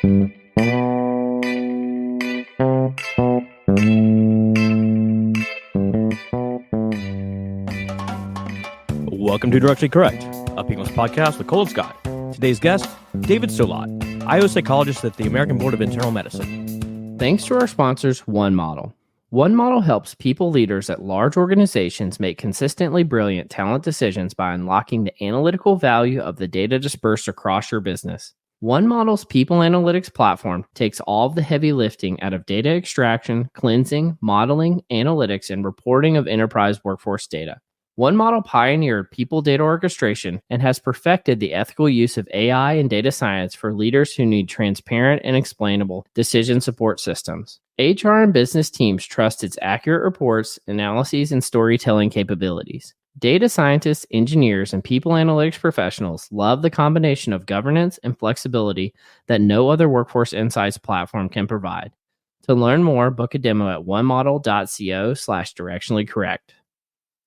Welcome to Directly Correct, a Penguins podcast with Cole and Scott. Today's guest, David Solot, psychologist at the American Board of Internal Medicine. Thanks to our sponsors, One Model. One Model helps people leaders at large organizations make consistently brilliant talent decisions by unlocking the analytical value of the data dispersed across your business. One Model's people analytics platform takes all of the heavy lifting out of data extraction, cleansing, modeling, analytics, and reporting of enterprise workforce data. One Model pioneered people data orchestration and has perfected the ethical use of AI and data science for leaders who need transparent and explainable decision support systems. HR and business teams trust its accurate reports, analyses, and storytelling capabilities. Data scientists, engineers, and people analytics professionals love the combination of governance and flexibility that no other workforce insights platform can provide. To learn more, book a demo at onemodel.co/directionally correct.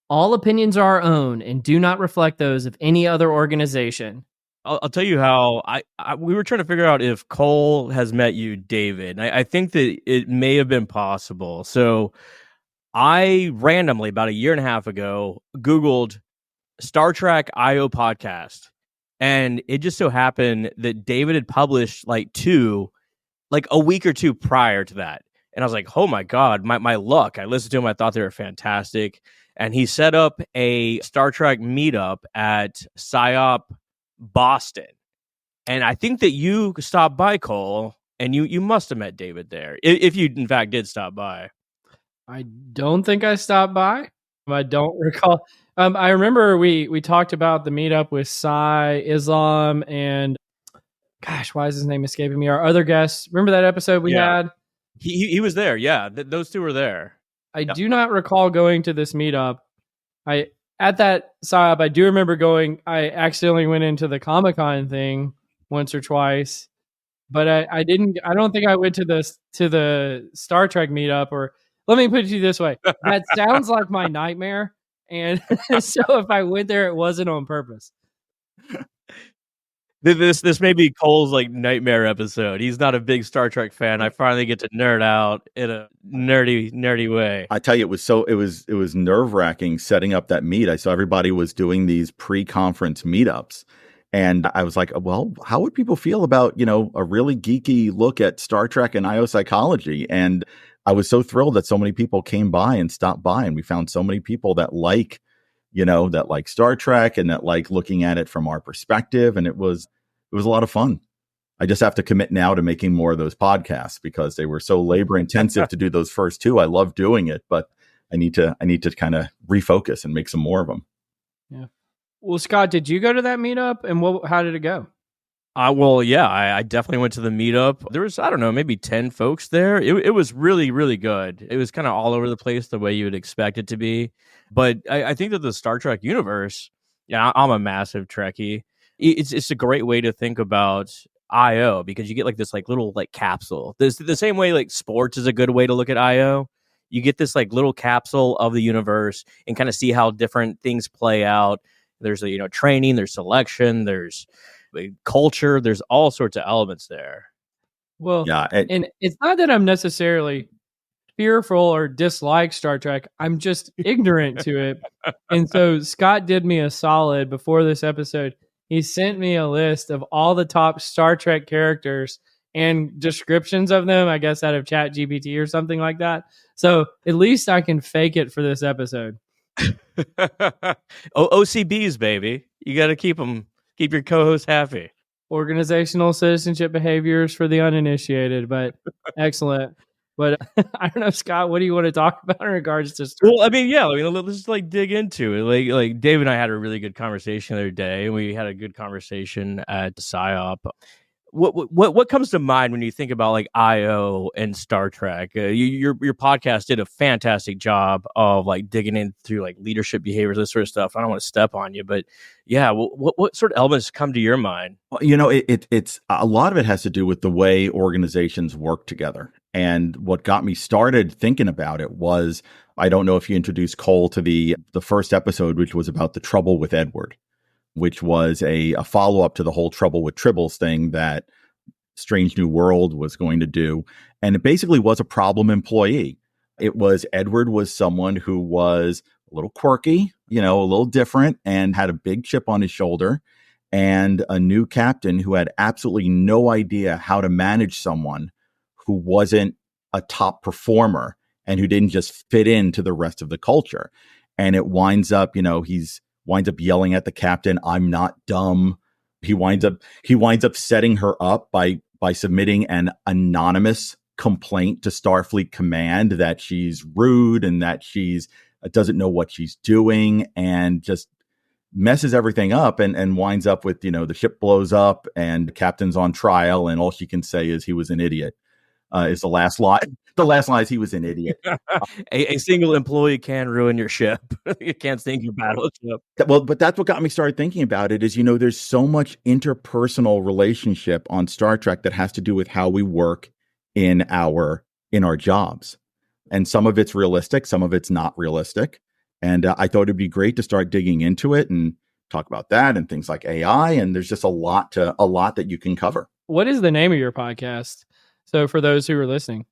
All opinions are our own and do not reflect those of any other organization. I'll tell you how we were trying to figure out if Cole has met you, David. I think that it may have been possible. So I randomly, about a year and a half ago, Googled Star Trek IO podcast. And it just so happened that David had published like a week or two prior to that. And I was like, oh my God, my luck. I listened to him. I thought they were fantastic. And he set up a Star Trek meetup at PSYOP Boston. And I think that you stopped by, Cole, and you must have met David there, if you, in fact, did stop by. I don't think I stopped by. I don't recall. I remember we talked about the meetup with Psy, Islam, and gosh, why is his name escaping me? Our other guests. Remember that episode we had? He was there. Yeah, those two were there. I do not recall going to this meetup. At that PSYOP, I do remember going. I accidentally went into the Comic-Con thing once or twice, but I didn't. I don't think I went to the Star Trek meetup. Or let me put it to you this way: that sounds like my nightmare, and so if I went there, it wasn't on purpose. This may be Cole's like nightmare episode. He's not a big Star Trek fan. I finally get to nerd out in a nerdy way. I tell you, it was nerve-wracking setting up that meet. I saw everybody was doing these pre-conference meetups, and I was like, well, how would people feel about, a really geeky look at Star Trek and IO psychology? And I was so thrilled that so many people came by and stopped by, and we found so many people that like Star Trek and that like looking at it from our perspective. And it was a lot of fun. I just have to commit now to making more of those podcasts because they were so labor intensive to do those first two. I love doing it, but I need to kind of refocus and make some more of them. Yeah. Well, Scott, did you go to that meetup, and how did it go? Well, yeah, I definitely went to the meetup. There was, I don't know, maybe 10 folks there. It was really, really good. It was kind of all over the place the way you would expect it to be. But I think that the Star Trek universe, I'm a massive Trekkie. It's a great way to think about IO because you get like this like little like capsule. There's the same way like sports is a good way to look at IO. You get this like little capsule of the universe and kind of see how different things play out. There's training, there's selection, there's culture, there's all sorts of elements there. Well, yeah, and it's not that I'm necessarily fearful or dislike Star Trek. I'm just ignorant to it. And so Scott did me a solid before this episode. He sent me a list of all the top Star Trek characters and descriptions of them, I guess out of ChatGPT or something like that. So at least I can fake it for this episode. OCBs, baby. You got to keep your co-host happy. Organizational citizenship behaviors for the uninitiated, but excellent. But I don't know, Scott, what do you want to talk about in regards to Star Trek? Well, let's just like dig into it. Like Dave and I had a really good conversation the other day, and we had a good conversation at the PSYOP. What comes to mind when you think about like IO and Star Trek? Your podcast did a fantastic job of like digging into like leadership behaviors, this sort of stuff. I don't want to step on you, but yeah, what sort of elements come to your mind? Well, it's a lot of it has to do with the way organizations work together. And what got me started thinking about it was, I don't know if you introduced Cole to the first episode, which was about the trouble with Edward, which was a follow-up to the whole trouble with Tribbles thing that Strange New World was going to do. And it basically was a problem employee. Edward was someone who was a little quirky, a little different, and had a big chip on his shoulder, and a new captain who had absolutely no idea how to manage someone who wasn't a top performer and who didn't just fit into the rest of the culture. And it winds up, winds up yelling at the captain, "I'm not dumb." He winds up setting her up by submitting an anonymous complaint to Starfleet Command that she's rude and that she's doesn't know what she's doing, and just messes everything up, and winds up with, the ship blows up and the captain's on trial, and all she can say is he was an idiot. Is the last line. The last line is he was an idiot. A single employee can ruin your ship. You can't sink your battleship. Well, but that's what got me started thinking about it is, there's so much interpersonal relationship on Star Trek that has to do with how we work in our jobs. And some of it's realistic, some of it's not realistic. And I thought it'd be great to start digging into it and talk about that and things like AI. And there's just a lot that you can cover. What is the name of your podcast? So for those who are listening.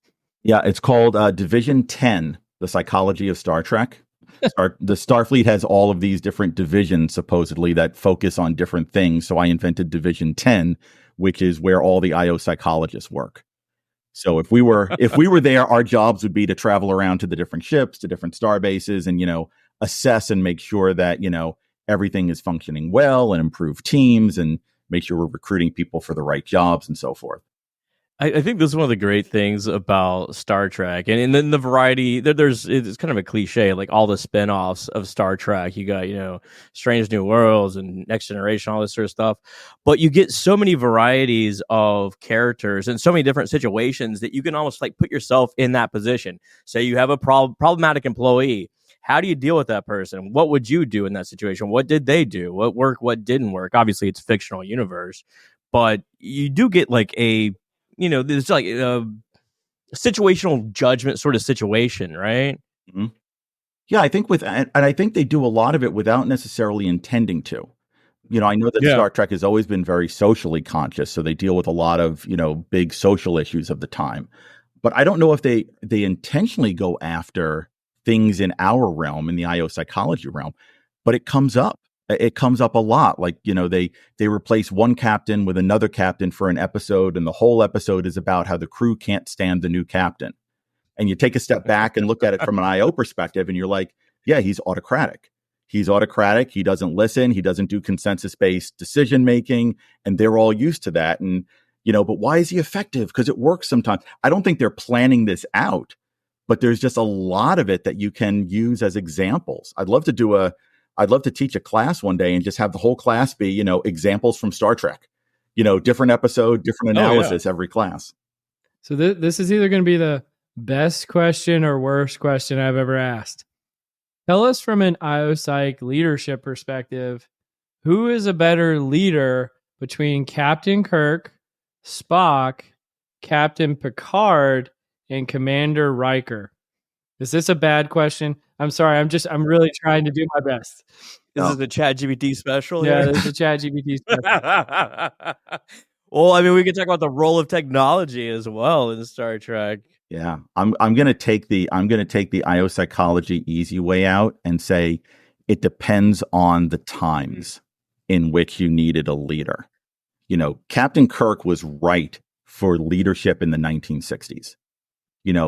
Yeah, it's called Division 10, The Psychology of Star Trek. The Starfleet has all of these different divisions, supposedly, that focus on different things. So I invented Division 10, which is where all the IO psychologists work. So if we were there, our jobs would be to travel around to the different ships, to different star bases, and, assess and make sure that, everything is functioning well, and improve teams and make sure we're recruiting people for the right jobs and so forth. I think this is one of the great things about Star Trek, and then the variety. It's kind of a cliche, like all the spinoffs of Star Trek. You got Strange New Worlds and Next Generation, all this sort of stuff. But you get so many varieties of characters and so many different situations that you can almost like put yourself in that position. Say you have a problematic employee. How do you deal with that person? What would you do in that situation? What did they do? What worked? What didn't work? Obviously, it's a fictional universe, but you do get like there's like a situational judgment sort of situation, right? Mm-hmm. Yeah, I think they do a lot of it without necessarily intending to. I know that Star Trek has always been very socially conscious, so they deal with a lot of, big social issues of the time. But I don't know if they intentionally go after things in our realm, in the IO psychology realm, but it comes up. It comes up a lot. Like, they replace one captain with another captain for an episode, and the whole episode is about how the crew can't stand the new captain. And you take a step back and look at it from an IO perspective, and you're like, yeah, he's autocratic. He's autocratic. He doesn't listen. He doesn't do consensus-based decision-making, and they're all used to that. And, but why is he effective? Because it works sometimes. I don't think they're planning this out, but there's just a lot of it that you can use as examples. I'd love to teach a class one day and just have the whole class be, examples from Star Trek, different episode, different analysis every class. So this is either going to be the best question or worst question I've ever asked. Tell us from an IOPsych leadership perspective, who is a better leader between Captain Kirk, Spock, Captain Picard, and Commander Riker? Is this a bad question? I'm sorry. I'm really trying to do my best. This is the ChatGPT special. Yeah, this is the ChatGPT special. Well, I mean, we could talk about the role of technology as well in Star Trek. Yeah, I'm going to take the IO psychology easy way out and say it depends on the times in which you needed a leader. Captain Kirk was right for leadership in the 1960s.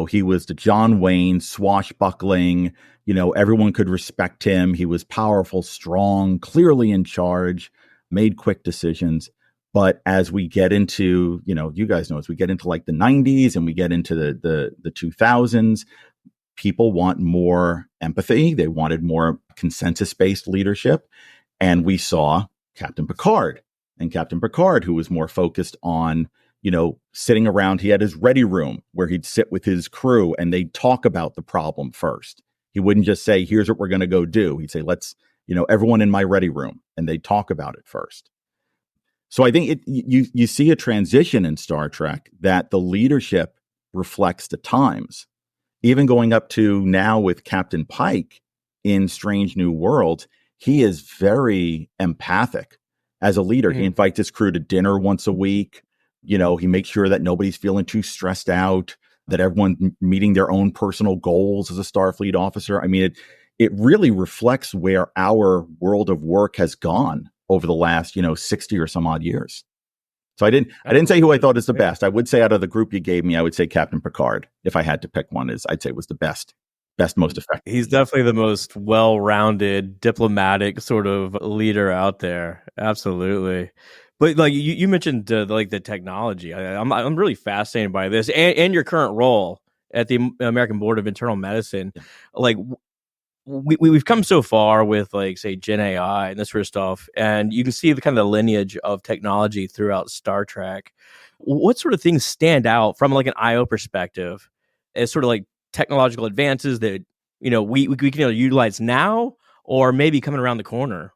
He was the John Wayne, swashbuckling, everyone could respect him. He was powerful, strong, clearly in charge, made quick decisions. But as we get into, you guys know, as we get into like the 90s and we get into the 2000s, people want more empathy. They wanted more consensus-based leadership. And we saw Captain Picard, who was more focused on, sitting around. He had his ready room where he'd sit with his crew and they'd talk about the problem first. He wouldn't just say, here's what we're going to go do. He'd say, let's, everyone in my ready room, and they'd talk about it first. So I think you see a transition in Star Trek that the leadership reflects the times. Even going up to now with Captain Pike in Strange New Worlds, he is very empathic as a leader. Mm-hmm. He invites his crew to dinner once a week. He makes sure that nobody's feeling too stressed out, that everyone's meeting their own personal goals as a Starfleet officer. I mean, it really reflects where our world of work has gone over the last, 60 or some odd years. So I didn't say who I thought is the best. I would say out of the group you gave me, I would say Captain Picard. If I had to pick one, I'd say it was the best, most effective. He's definitely the most well-rounded, diplomatic sort of leader out there. Absolutely. But like you mentioned, the technology. I'm really fascinated by this, and your current role at the American Board of Internal Medicine. Yeah. Like we've come so far with, like, say, Gen AI and this sort of stuff, and you can see the kind of lineage of technology throughout Star Trek. What sort of things stand out from, like, an IO perspective as sort of like technological advances that we can either utilize now or maybe coming around the corner?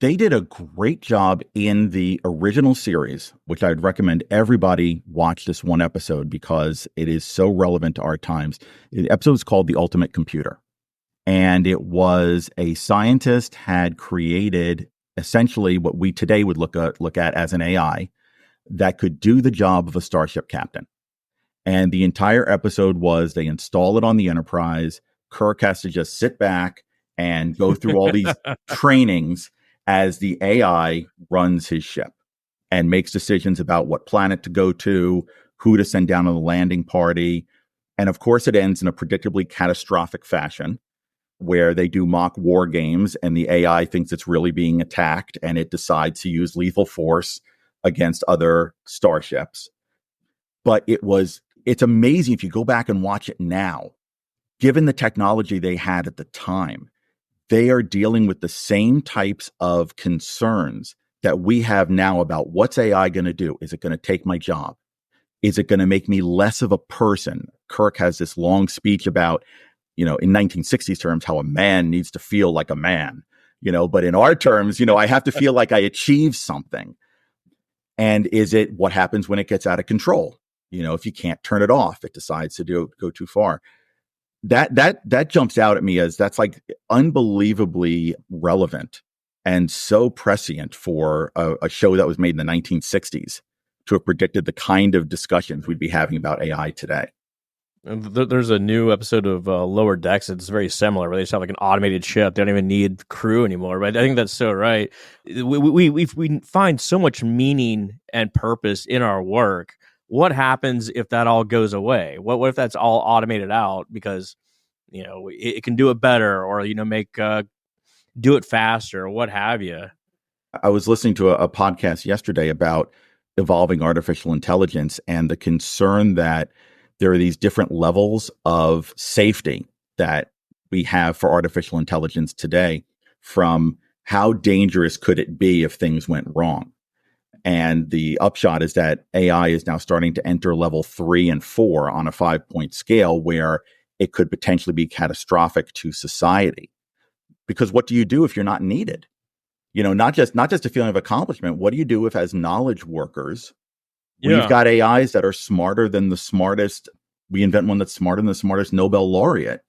They did a great job in the original series, which I'd recommend everybody watch this one episode because it is so relevant to our times. The episode is called The Ultimate Computer. And it was a scientist had created essentially what we today would look at as an AI that could do the job of a starship captain. And the entire episode was they install it on the Enterprise. Kirk has to just sit back and go through all these trainings as the AI runs his ship and makes decisions about what planet to go to, who to send down on the landing party. And of course, it ends in a predictably catastrophic fashion where they do mock war games and the AI thinks it's really being attacked and it decides to use lethal force against other starships. But it's amazing if you go back and watch it now, given the technology they had at the time. They are dealing with the same types of concerns that we have now about what's AI going to do? Is it going to take my job? Is it going to make me less of a person? Kirk has this long speech about, in 1960s terms, how a man needs to feel like a man, but in our terms, I have to feel like I achieved something. And is it what happens when it gets out of control? If you can't turn it off, it decides to go too far. That jumps out at me as that's like unbelievably relevant and so prescient for a show that was made in the 1960s to have predicted the kind of discussions we'd be having about AI today. And there's a new episode of Lower Decks that's very similar, where they just have like an automated ship. They don't even need crew anymore. But I think that's so right. We find so much meaning and purpose in our work. What happens if that all goes away? What if that's all automated out because it can do it better, or make do it faster, or what have you? I was listening to a podcast yesterday about evolving artificial intelligence and the concern that there are these different levels of safety that we have for artificial intelligence today, from how dangerous could it be if things went wrong. And the upshot is that AI is now starting to enter level 3 and 4 on a 5-point scale where it could potentially be catastrophic to society. Because what do you do if you're not needed? Not just a feeling of accomplishment. What do you do if, as knowledge workers, we've got AIs that are smarter than the smartest? We invent one that's smarter than the smartest Nobel laureate.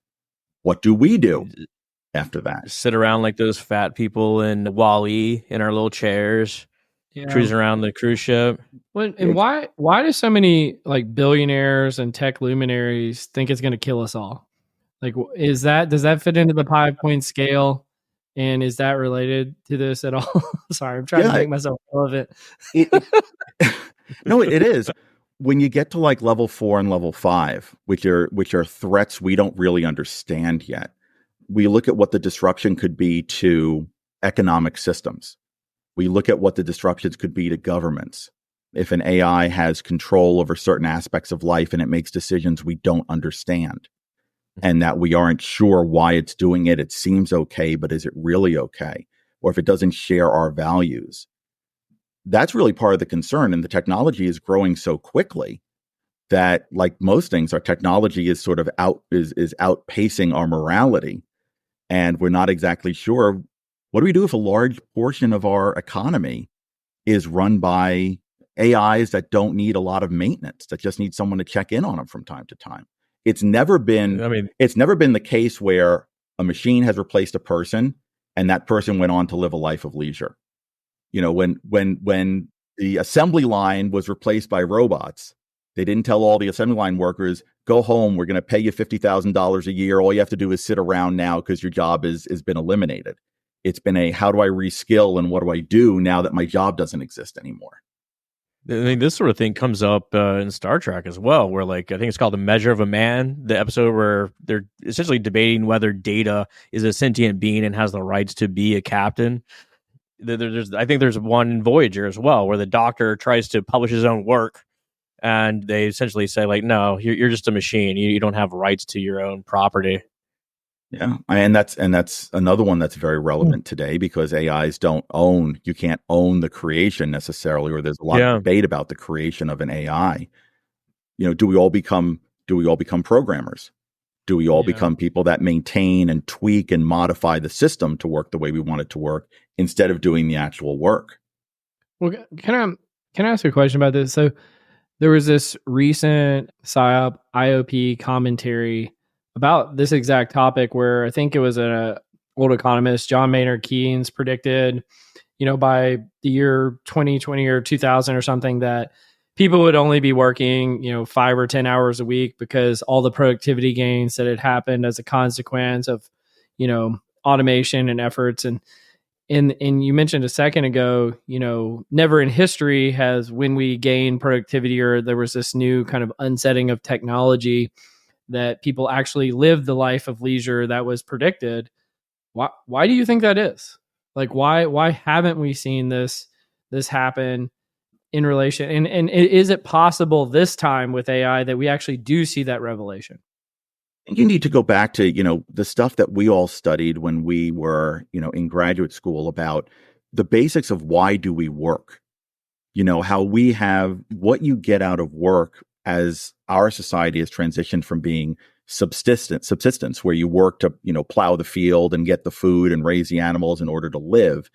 What do we do after that? Sit around like those fat people in Wall-E in our little chairs, cruising around the cruise ship. And why do so many like billionaires and tech luminaries think it's going to kill us all? Like, does that fit into the 5-point scale? And is that related to this at all? Sorry, I'm trying to make myself relevant. No, it is. When you get to like level 4 and level 5, which are threats we don't really understand yet, we look at what the disruption could be to economic systems. We look at what the disruptions could be to governments. If an AI has control over certain aspects of life and it makes decisions we don't understand, and that we aren't sure why it's doing it, it seems okay, but is it really okay? Or if it doesn't share our values. That's really part of the concern. And the technology is growing so quickly that, like most things, our technology is sort of is outpacing our morality. And we're not exactly sure, what do we do if a large portion of our economy is run by AIs that don't need a lot of maintenance, that just need someone to check in on them from time to time? It's never been the case where a machine has replaced a person and that person went on to live a life of leisure. When the assembly line was replaced by robots. They didn't tell all the assembly line workers, go home, we're going to pay you $50,000 a year. All you have to do is sit around now because your job has been eliminated. It's been a, how do I reskill and what do I do now that my job doesn't exist anymore? I mean, this sort of thing comes up in Star Trek as well, where like I think it's called The Measure of a Man, the episode where they're essentially debating whether Data is a sentient being and has the rights to be a captain. I think there's one in Voyager as well, where the Doctor tries to publish his own work, and they essentially say like, no, you're just a machine. You don't have rights to your own property. Yeah, and that's another one that's very relevant today, because AIs you can't own the creation necessarily, or there's a lot of debate about the creation of an AI. Do we all become programmers? Do we all become people that maintain and tweak and modify the system to work the way we want it to work instead of doing the actual work? Well, can I ask a question about this? So there was this recent PSYOP IOP commentary about this exact topic, where I think it was an old economist, John Maynard Keynes, predicted, by the year 2020 or 2000 or something, that people would only be working, 5 or 10 hours a week, because all the productivity gains that had happened as a consequence of, automation and efforts. And you mentioned a second ago, never in history has, when we gain productivity or there was this new kind of unsetting of technology, that people actually lived the life of leisure that was predicted. Why do you think that is? Like, why haven't we seen this happen in relation? And is it possible this time with AI that we actually do see that revelation? You need to go back to, the stuff that we all studied when we were, in graduate school, about the basics of why do we work? How we have what you get out of work, as our society has transitioned from being subsistence, where you work to, plow the field and get the food and raise the animals in order to live,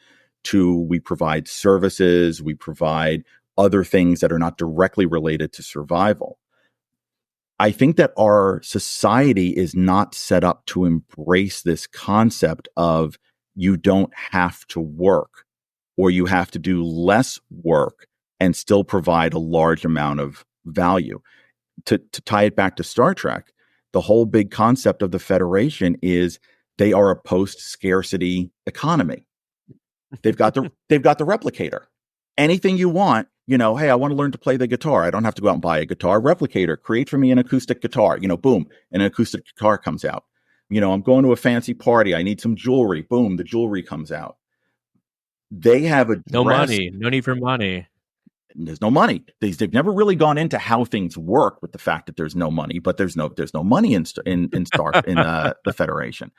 to we provide services, we provide other things that are not directly related to survival. I think that our society is not set up to embrace this concept of you don't have to work, or you have to do less work and still provide a large amount of value. To tie it back to Star Trek, the whole big concept of the Federation is they are a post-scarcity economy. They've got the replicator. Anything you want, hey, I want to learn to play the guitar. I don't have to go out and buy a guitar. Replicator, create for me an acoustic guitar. Boom, an acoustic guitar comes out. I'm going to a fancy party. I need some jewelry. Boom, the jewelry comes out. They have no need for money. There's no money. They've never really gone into how things work with the fact that there's no money, but there's no money in the Federation.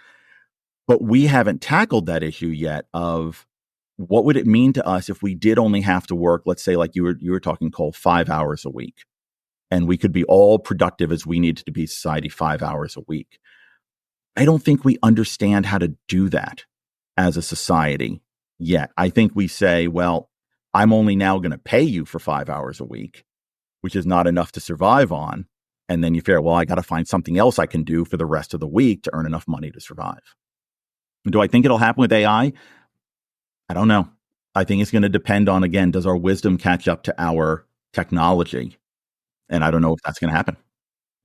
But we haven't tackled that issue yet of what would it mean to us if we did only have to work, let's say, like you were talking, Cole, 5 hours a week, and we could be all productive as we needed to be society 5 hours a week. I don't think we understand how to do that as a society yet. I think we say, well, I'm only now going to pay you for 5 hours a week, which is not enough to survive on. And then you figure, well, I got to find something else I can do for the rest of the week to earn enough money to survive. Do I think it'll happen with AI? I don't know. I think it's going to depend on, again, does our wisdom catch up to our technology? And I don't know if that's going to happen.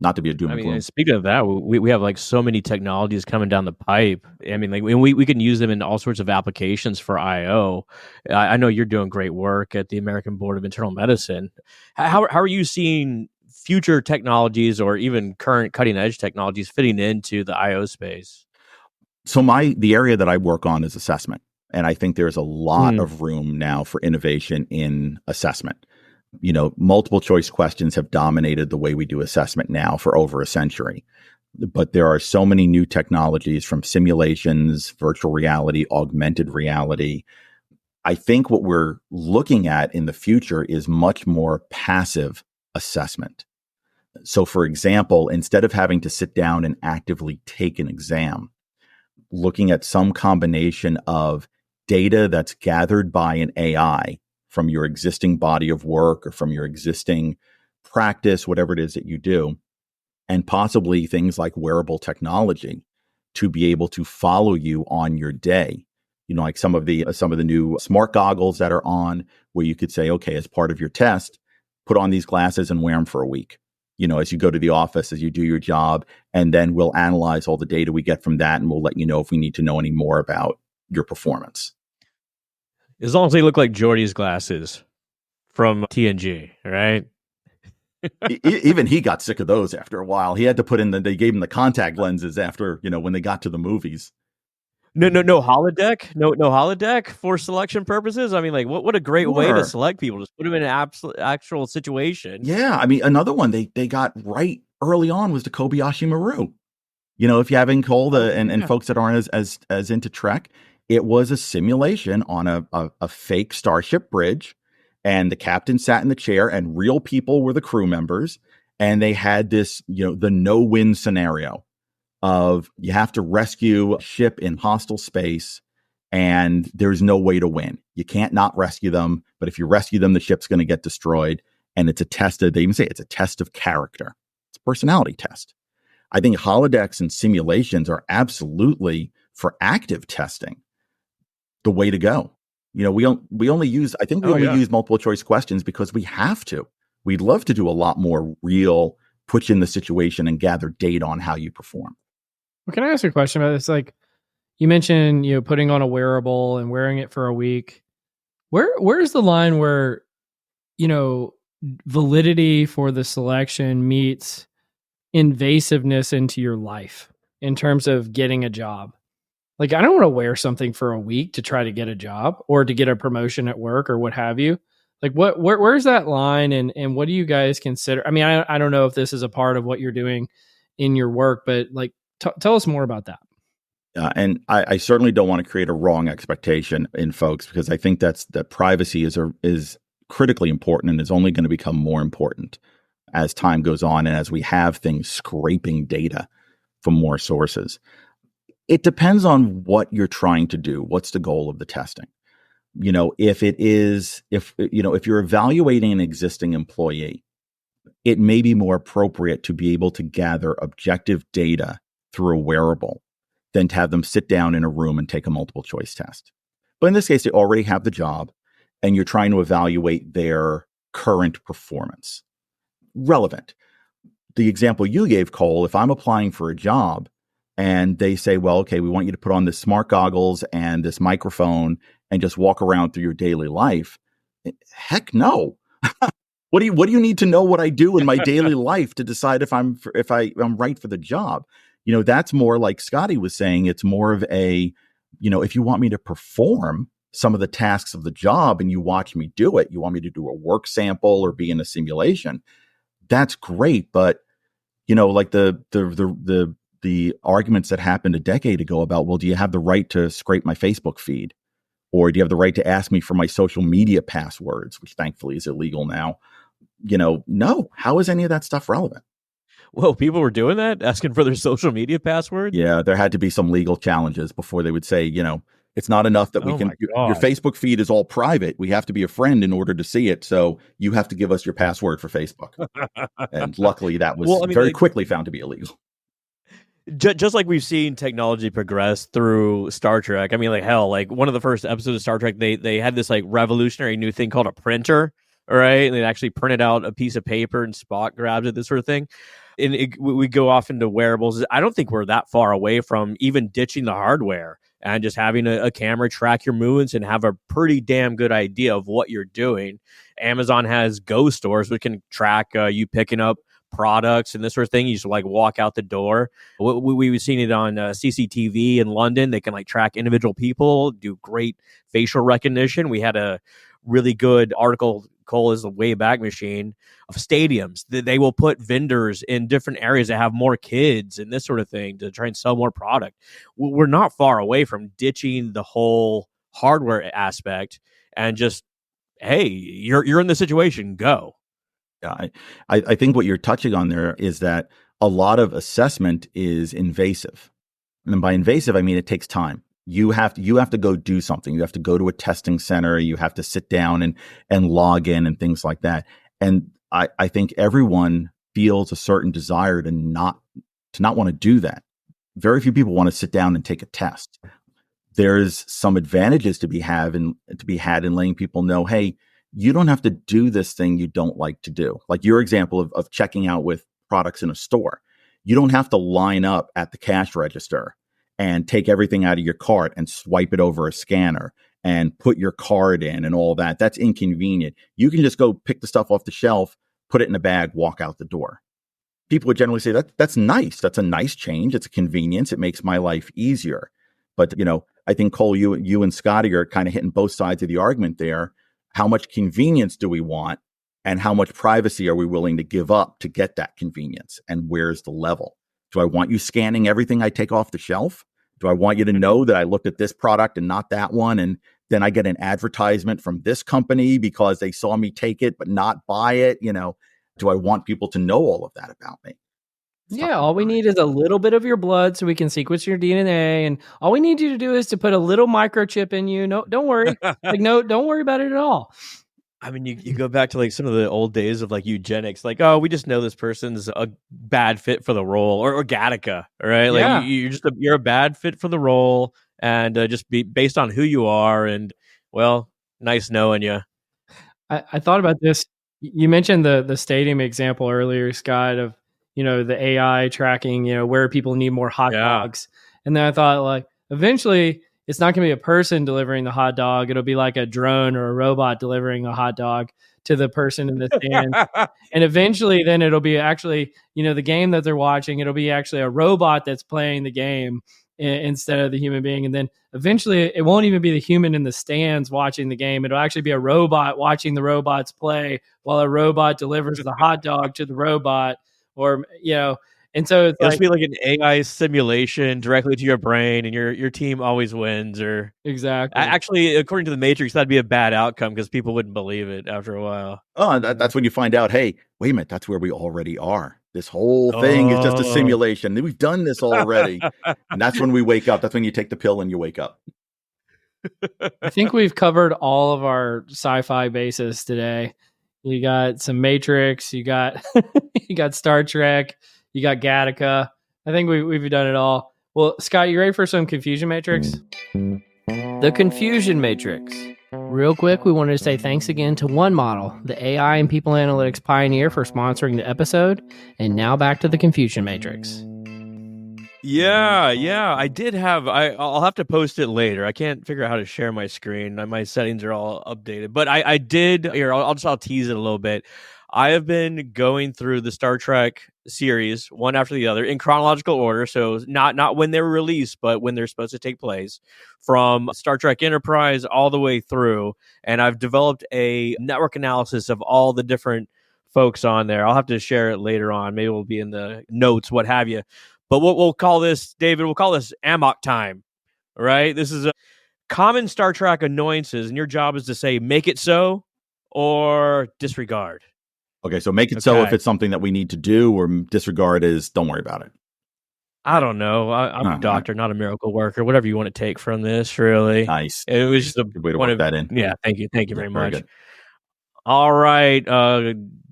Not to be a doom and gloom. Speaking of that, we have like so many technologies coming down the pipe. I mean, like we can use them in all sorts of applications for IO. I know you're doing great work at the American Board of Internal Medicine. How are you seeing future technologies or even current cutting edge technologies fitting into the IO space? So the area that I work on is assessment. And I think there's a lot of room now for innovation in assessment. Multiple choice questions have dominated the way we do assessment now for over a century. But there are so many new technologies, from simulations, virtual reality, augmented reality. I think what we're looking at in the future is much more passive assessment. So, for example, instead of having to sit down and actively take an exam, looking at some combination of data that's gathered by an AI from your existing body of work or from your existing practice, whatever it is that you do, and possibly things like wearable technology to be able to follow you on your day, like some of the new smart goggles that are on, where you could say, okay, as part of your test, put on these glasses and wear them for a week, as you go to the office, as you do your job, and then we'll analyze all the data we get from that, and we'll let you know if we need to know any more about your performance. As long as they look like Jordy's glasses from TNG, right? Even he got sick of those after a while. He had to put in they gave him the contact lenses after, when they got to the movies. No holodeck, no holodeck for selection purposes. I mean, like, what a great way to select people. Just put them in an actual situation. Yeah, I mean, another one they got right early on was the Kobayashi Maru. If you're having Cole and folks that aren't as into Trek, it was a simulation on a fake starship bridge, and the captain sat in the chair, and real people were the crew members, and they had this, the no-win scenario of you have to rescue a ship in hostile space, and there's no way to win. You can't not rescue them, but if you rescue them, the ship's going to get destroyed. And it's a test of, they even say it's a test of character. It's a personality test. I think holodecks and simulations are absolutely, for active testing, the way to go. We only use multiple choice questions because we have to. We'd love to do a lot more real, put you in the situation and gather data on how you perform. Well, can I ask a question about this? Like, you mentioned, putting on a wearable and wearing it for a week. Where's the line where, validity for the selection meets invasiveness into your life in terms of getting a job? Like, I don't want to wear something for a week to try to get a job or to get a promotion at work or what have you. Like, where's that line, and what do you guys consider? I mean, I don't know if this is a part of what you're doing in your work, but like, tell us more about that. And I certainly don't want to create a wrong expectation in folks, because I think that privacy is critically important and is only going to become more important as time goes on and as we have things scraping data from more sources. It depends on what you're trying to do. What's the goal of the testing? If you're evaluating an existing employee, it may be more appropriate to be able to gather objective data through a wearable than to have them sit down in a room and take a multiple choice test. But in this case, they already have the job, and you're trying to evaluate their current performance. Relevant. The example you gave, Cole, if I'm applying for a job and they say, well, okay, we want you to put on this smart goggles and this microphone and just walk around through your daily life. Heck no. What do you need to know what I do in my daily life to decide if I'm right for the job? That's more like Scotty was saying. It's more of a, if you want me to perform some of the tasks of the job and you watch me do it, you want me to do a work sample or be in a simulation, that's great. But, like the arguments that happened a decade ago about, well, do you have the right to scrape my Facebook feed? Or do you have the right to ask me for my social media passwords, which thankfully is illegal now? No. How is any of that stuff relevant? Whoa, people were doing that? Asking for their social media password? Yeah, there had to be some legal challenges before they would say, it's not enough that we can, your Facebook feed is all private. We have to be a friend in order to see it. So you have to give us your password for Facebook. And luckily that was very quickly found to be illegal. Just like we've seen technology progress through Star Trek. I mean, like, hell, like one of the first episodes of Star Trek, they had this like revolutionary new thing called a printer, right? And they actually printed out a piece of paper and Spock grabs it, this sort of thing. And we go off into wearables. I don't think we're that far away from even ditching the hardware and just having a camera track your movements and have a pretty damn good idea of what you're doing. Amazon has Go stores which can track you picking up products and this sort of thing. You just like walk out the door. We've seen it on CCTV in London. They can like track individual people, do great facial recognition. We had a really good article, Cole, is the Wayback Machine, of stadiums. They will put vendors in different areas that have more kids and this sort of thing to try and sell more product. We're not far away from ditching the whole hardware aspect and just, hey, you're in the situation, go. Yeah, I think what you're touching on there is that a lot of assessment is invasive. And by invasive, I mean it takes time. You have to go do something. You have to go to a testing center. You have to sit down and log in and things like that. And I think everyone feels a certain desire to not want to do that. Very few people want to sit down and take a test. there's some advantages to be had in letting people know, hey, you don't have to do this thing you don't like to do. Like your example of checking out with products in a store. You don't have to line up at the cash register and take everything out of your cart and swipe it over a scanner and put your card in and all that. That's inconvenient. You can just go pick the stuff off the shelf, put it in a bag, walk out the door. People would generally say that's nice. That's a nice change. It's a convenience. It makes my life easier. But, I think, Cole, you and Scotty are kind of hitting both sides of the argument there. How much convenience do we want? And how much privacy are we willing to give up to get that convenience? And where's the level? Do I want you scanning everything I take off the shelf? Do I want you to know that I looked at this product and not that one? And then I get an advertisement from this company because they saw me take it but not buy it? Do I want people to know all of that about me? All we need is a little bit of your blood so we can sequence your DNA. And all we need you to do is to put a little microchip in you. No, don't worry. Don't worry about it at all. I mean, you go back to like some of the old days of like eugenics, like, oh, we just know this person's a bad fit for the role, or Gattaca, right? Like you're a bad fit for the role, and just be based on who you are. And well, nice knowing you. I thought about this. You mentioned the stadium example earlier, Scott, of the AI tracking, where people need more hot dogs, and then I thought, like, eventually it's not going to be a person delivering the hot dog. It'll be like a drone or a robot delivering a hot dog to the person in the stand. And eventually then it'll be actually, the game that they're watching, it'll be actually a robot that's playing the game instead of the human being. And then eventually it won't even be the human in the stands watching the game. It'll actually be a robot watching the robots play while a robot delivers the hot dog to the robot, or, and so it'll be like an AI simulation directly to your brain, and your team always wins. Or exactly. Actually, according to the Matrix, that'd be a bad outcome because people wouldn't believe it after a while. Oh, that's when you find out, hey, wait a minute, that's where we already are. This whole thing is just a simulation. We've done this already. And that's when we wake up. That's when you take the pill and you wake up. I think we've covered all of our sci-fi bases today. You got some Matrix, you got you got Star Trek, you got Gattaca. I think we've done it all. Well, Scott, you ready for some Confusion Matrix? The Confusion Matrix. Real quick, we wanted to say thanks again to One Model, the AI and people analytics pioneer, for sponsoring the episode. And now back to the Confusion Matrix. Yeah, I did have. I'll have to post it later. I can't figure out how to share my screen. My settings are all updated, but I did. Here, I'll tease it a little bit. I have been going through the Star Trek series one after the other in chronological order, so not when they were released, but when they're supposed to take place, from Star Trek Enterprise all the way through. And I've developed a network analysis of all the different folks on there. I'll have to share it later on. Maybe it'll be in the notes, what have you. But what we'll call this, David, we'll call this Amok time, right? This is a common Star Trek annoyances, and your job is to say, make it so or disregard. Okay, so make it so if it's something that we need to do, or disregard is don't worry about it. I don't know. I'm a doctor, not a miracle worker. Whatever you want to take from this, really. Nice. It was just a good way to work that in. Yeah, thank you very much. Good. All right.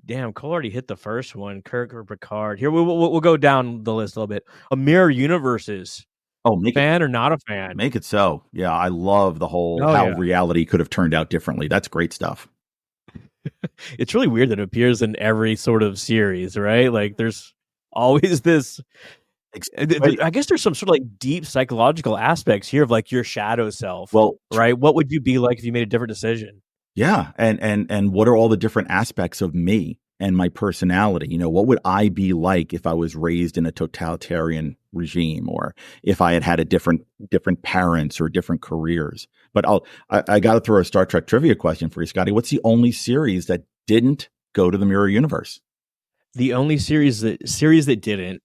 Damn, Cole already hit the first one. Kirk or Picard. Here, we'll go down the list a little bit. A mirror universes. Oh, fan or not a fan? Make it so. Yeah, I love the whole reality could have turned out differently. That's great stuff. It's really weird that it appears in every sort of series, right? Like there's always this. I guess there's some sort of like deep psychological aspects here of like your shadow self. Well, right? What would you be like if you made a different decision? Yeah, and what are all the different aspects of me and my personality? What would I be like if I was raised in a totalitarian regime, or if I had a different parents or different careers? But I got to throw a Star Trek trivia question for you, Scotty. What's the only series that didn't go to the mirror universe? The only series that didn't.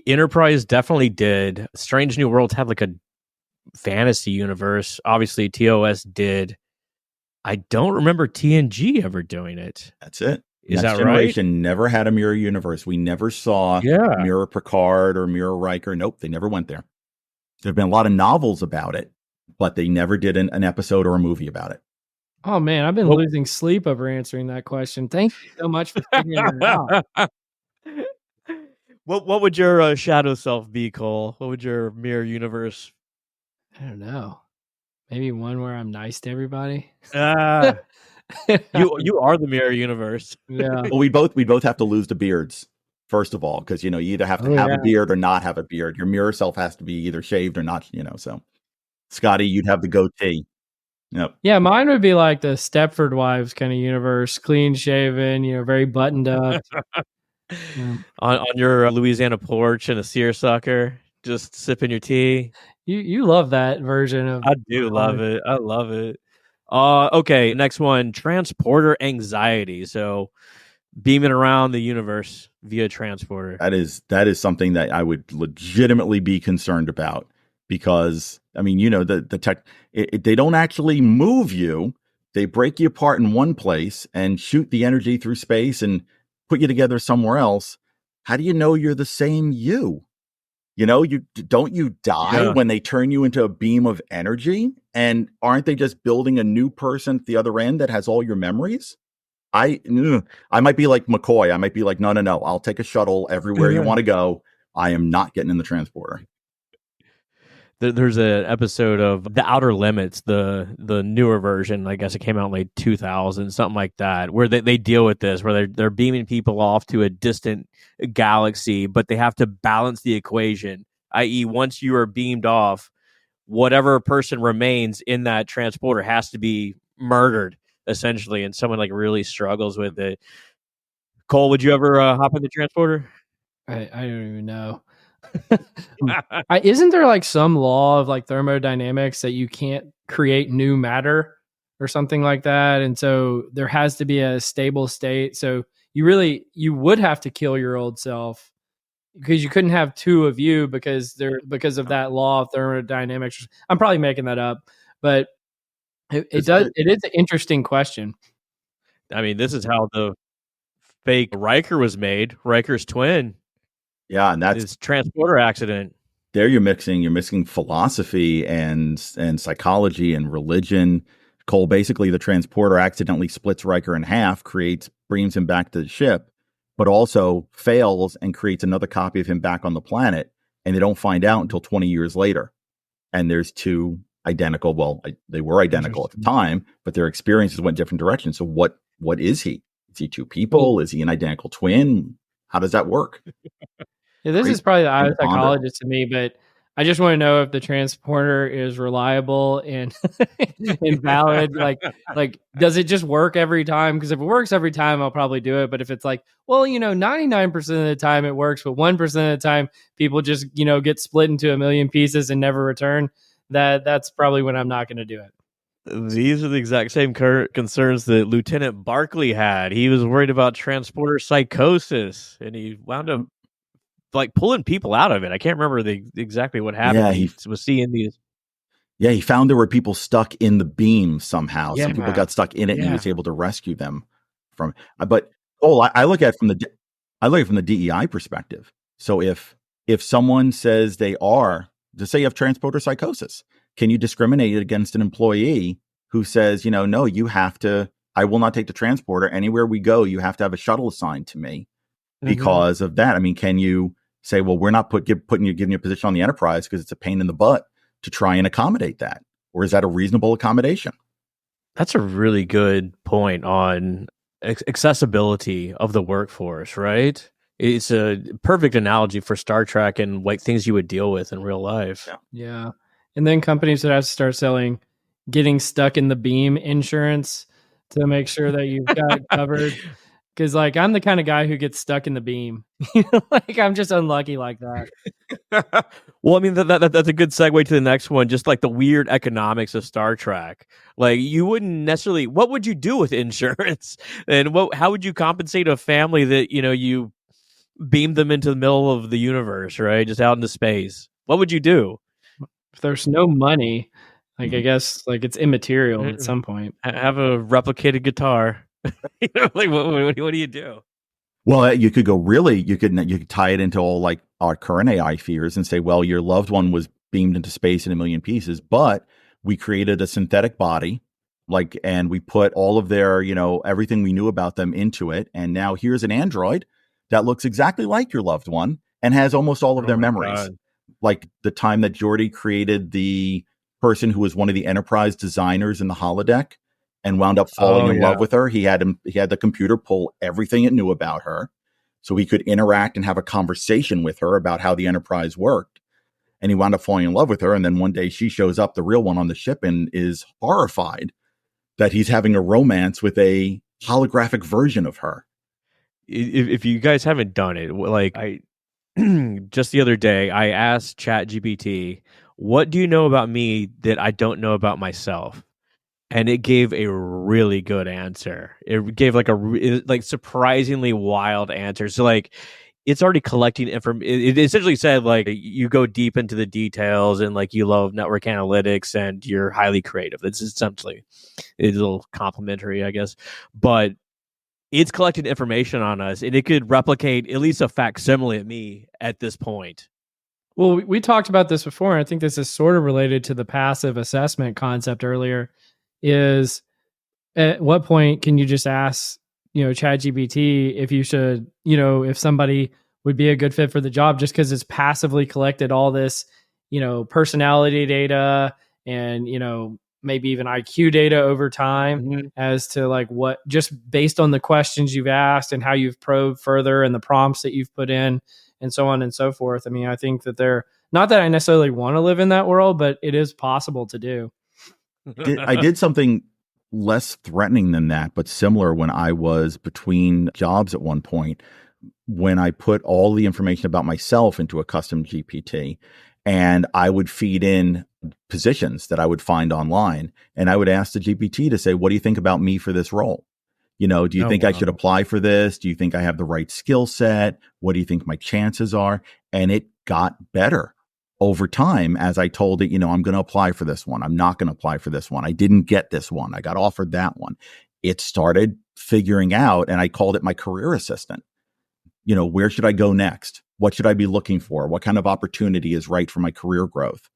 Enterprise definitely did. Strange New Worlds had like a fantasy universe. Obviously, TOS did. I don't remember TNG ever doing it. That's it. Is Next that Generation right? Never had a mirror universe. We never saw Mirror Picard or Mirror Riker. Nope, they never went there. There have been a lot of novels about it, but they never did an episode or a movie about it. Oh, man, I've been losing sleep over answering that question. Thank you so much for figuring it out. What would your shadow self be, Cole? What would your mirror universe I don't know. Maybe one where I'm nice to everybody. You are the mirror universe. Yeah. Well, we both have to lose the beards, first of all, because you either have to have a beard or not have a beard. Your mirror self has to be either shaved or not, so Scotty, you'd have the goatee. Yep. Yeah, mine would be like the Stepford Wives kind of universe, clean shaven, very buttoned up. On your Louisiana porch and a seersucker, just sipping your tea. You love that version of. I do love it. I love it. Okay, next one, transporter anxiety. So beaming around the universe via transporter. That is something that I would legitimately be concerned about, because the tech, they don't actually move you. They break you apart in one place and shoot the energy through space and put you together somewhere else. How do you know you're the same you? You die when they turn you into a beam of energy? And aren't they just building a new person at the other end that has all your memories? I might be like McCoy. I might be like, no, I'll take a shuttle everywhere you want to go. I am not getting in the transporter. There's an episode of The Outer Limits, the newer version. I guess it came out in like 2000, something like that, where they deal with this, where they're beaming people off to a distant galaxy, but they have to balance the equation, i.e., once you are beamed off, whatever person remains in that transporter has to be murdered, essentially, and someone like really struggles with it. Cole, would you ever hop in the transporter? I don't even know. Isn't there like some law of like thermodynamics that you can't create new matter or something like that? And so there has to be a stable state. So you would have to kill your old self, because you couldn't have two of you because of that law of thermodynamics. I'm probably making that up, but it is an interesting question. I mean, this is how the fake Riker was made. Riker's twin. Yeah, and that's his transporter accident. There you're mixing philosophy and psychology and religion. Cole, basically the transporter accidentally splits Riker in half, brings him back to the ship, but also fails and creates another copy of him back on the planet. And they don't find out until 20 years later. And there's two identical, they were identical at the time, but their experiences went different directions. So what is he? Is he two people? Is he an identical twin? How does that work? Yeah, this is probably the IOPsych to me, but I just want to know if the transporter is reliable and valid. Like, does it just work every time? Because if it works every time, I'll probably do it. But if it's like, 99% of the time it works, but 1% of the time people just, get split into a million pieces and never return, that's probably when I'm not going to do it. These are the exact same concerns that Lieutenant Barclay had. He was worried about transporter psychosis, and he wound up like pulling people out of it. I can't remember exactly what happened. Yeah, he was seeing these. Yeah, he found there were people stuck in the beam somehow. Yeah. Some people got stuck in it, and he was able to rescue them from. But I look at it from the DEI perspective. So if someone says they are, just say you have transporter psychosis, can you discriminate against an employee who says, no, you have to? I will not take the transporter anywhere we go. You have to have a shuttle assigned to me because of that. I mean, can you say, well, we're not giving you a position on the Enterprise because it's a pain in the butt to try and accommodate that? Or is that a reasonable accommodation? That's a really good point on accessibility of the workforce, right? It's a perfect analogy for Star Trek and like things you would deal with in real life. Yeah. And then companies would have to start selling getting stuck in the beam insurance to make sure that you've got covered. Because I'm the kind of guy who gets stuck in the beam. I'm just unlucky like that. Well, I mean, that's a good segue to the next one. Just like the weird economics of Star Trek. Like, you wouldn't necessarily. What would you do with insurance? And how would you compensate a family that you beamed them into the middle of the universe, right, just out into space? What would you do? If there's no money, I guess it's immaterial at some point. Have a replicated guitar. What do you do? Well, you could go you could tie it into all like our current AI fears and say, well, your loved one was beamed into space in a million pieces, but we created a synthetic body, and we put all of their, everything we knew about them into it. And now here's an android that looks exactly like your loved one and has almost all of their memories. God. Like the time that Geordi created the person who was one of the enterprise designers in the holodeck and wound up falling in love with her. He had the computer pull everything it knew about her so he could interact and have a conversation with her about how the enterprise worked. And he wound up falling in love with her. And then one day she shows up, the real one on the ship, and is horrified that he's having a romance with a holographic version of her. If you guys haven't done it, like I just the other day, I asked ChatGPT, what do you know about me that I don't know about myself? And it gave a really good answer. It gave like surprisingly wild answer. So like, it's already collecting information. It essentially said like you go deep into the details and like you love network analytics and you're highly creative. That's essentially it's a little complimentary, I guess. But it's collecting information on us, and it could replicate at least a facsimile of me at this point. Well, we talked about this before, and I think this is sort of related to the passive assessment concept earlier. Is at what point can you just ask, ChatGPT if you should, if somebody would be a good fit for the job just because it's passively collected all this, personality data and, maybe even IQ data over time as to like what, just based on the questions you've asked and how you've probed further and the prompts that you've put in and so on and so forth. I mean, I think that not that I necessarily want to live in that world, but it is possible to do. I did something less threatening than that, but similar when I was between jobs at one point, when I put all the information about myself into a custom GPT, and I would feed in positions that I would find online, and I would ask the GPT to say, what do you think about me for this role? Do you think I should apply for this? Do you think I have the right skill set? What do you think my chances are? And it got better over time as I told it, I'm going to apply for this one. I'm not going to apply for this one. I didn't get this one. I got offered that one. It started figuring out, and I called it my career assistant. Where should I go next? What should I be looking for? What kind of opportunity is right for my career growth?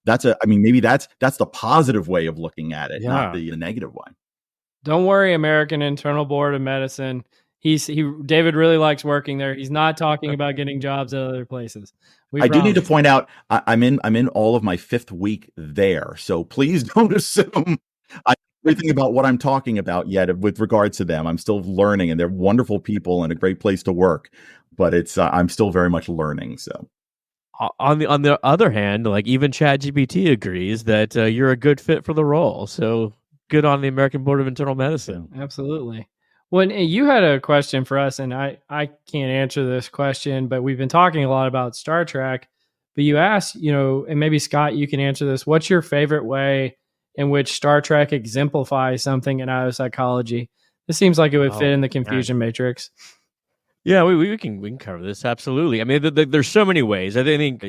Maybe that's the positive way of looking at it, not the negative one. Don't worry, American Internal Board of Medicine. David really likes working there. He's not talking about getting jobs at other places. I do need to point out I'm in all of my 5th week there, so please don't assume I know everything about what I'm talking about yet with regards to them. I'm still learning, and they're wonderful people and a great place to work, but it's I'm still very much learning. So on the other hand, like even ChatGPT agrees that you're a good fit for the role. So good on the American Board of Internal Medicine. Absolutely. Well, you had a question for us, and I can't answer this question, but we've been talking a lot about Star Trek. But you asked, and maybe Scott, you can answer this. What's your favorite way in which Star Trek exemplifies something in IOPsychology? This seems like it would fit in the confusion matrix. Yeah, we can cover this absolutely. I mean, there's so many ways. I think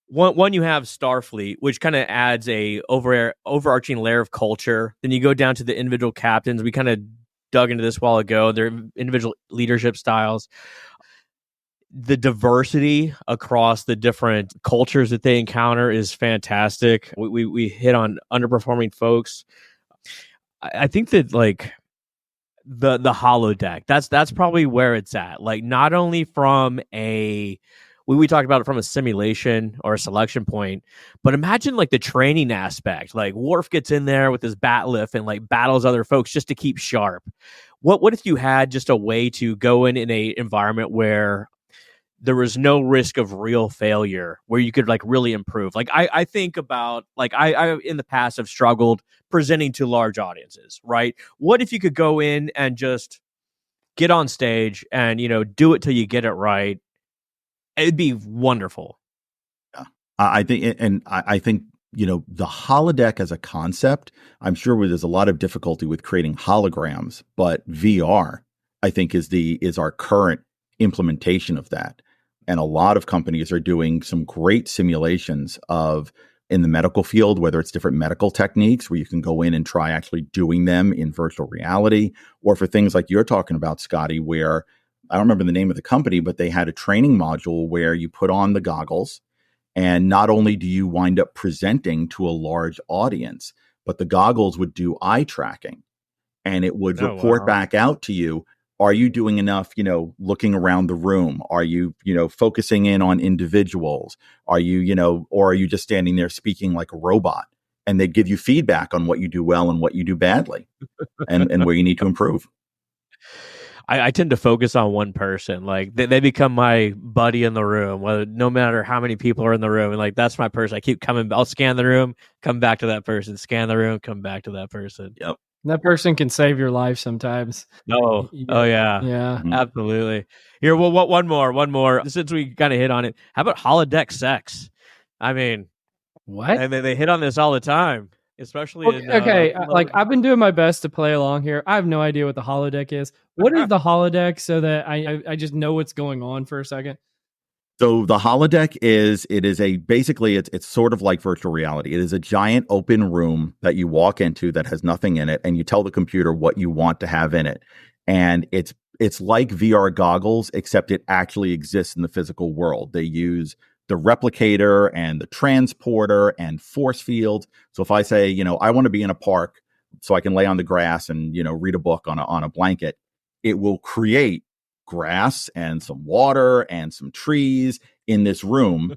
one you have Starfleet, which kind of adds a overarching layer of culture. Then you go down to the individual captains. We kind of dug into this a while ago, their individual leadership styles, the diversity across the different cultures that they encounter is fantastic. We hit on underperforming folks. I think that like the holodeck, that's probably where it's at. Like not only from we talked about it from a simulation or a selection point, but imagine like the training aspect. Like Worf gets in there with his bat lift and like battles other folks just to keep sharp. What if you had just a way to go in a environment where there was no risk of real failure, where you could like really improve? Like I think about like I in the past have struggled presenting to large audiences, right? What if you could go in and just get on stage and do it till you get it right? It'd be wonderful. Yeah, I think the holodeck as a concept, I'm sure there's a lot of difficulty with creating holograms, but VR, I think, is our current implementation of that. And a lot of companies are doing some great simulations in the medical field, whether it's different medical techniques where you can go in and try actually doing them in virtual reality, or for things like you're talking about, Scotty, where I don't remember the name of the company, but they had a training module where you put on the goggles, and not only do you wind up presenting to a large audience, but the goggles would do eye tracking, and it would report back out to you Are you doing enough, looking around the room? Are you, focusing in on individuals? Are you, or are you just standing there speaking like a robot? And they give you feedback on what you do well and what you do badly and where you need to improve. I tend to focus on one person. Like they become my buddy in the room, no matter how many people are in the room. And like, that's my person. I keep coming. I'll scan the room, come back to that person, scan the room, come back to that person. Yep. That person can save your life sometimes. Oh yeah. Mm-hmm. Absolutely. Here, well, one more. Since we kind of hit on it, how about holodeck sex? I mean, what? And they hit on this all the time. Especially like I've been doing my best to play along here. I have no idea what the holodeck is. What is the holodeck, so that I just know what's going on for a second? So the holodeck it's sort of like virtual reality. It is a giant open room that you walk into that has nothing in it, and you tell the computer what you want to have in it. And it's like VR goggles, except it actually exists in the physical world. They use the replicator and the transporter and force fields. So if I say, I want to be in a park so I can lay on the grass and, read a book on a blanket, it will create grass and some water and some trees in this room.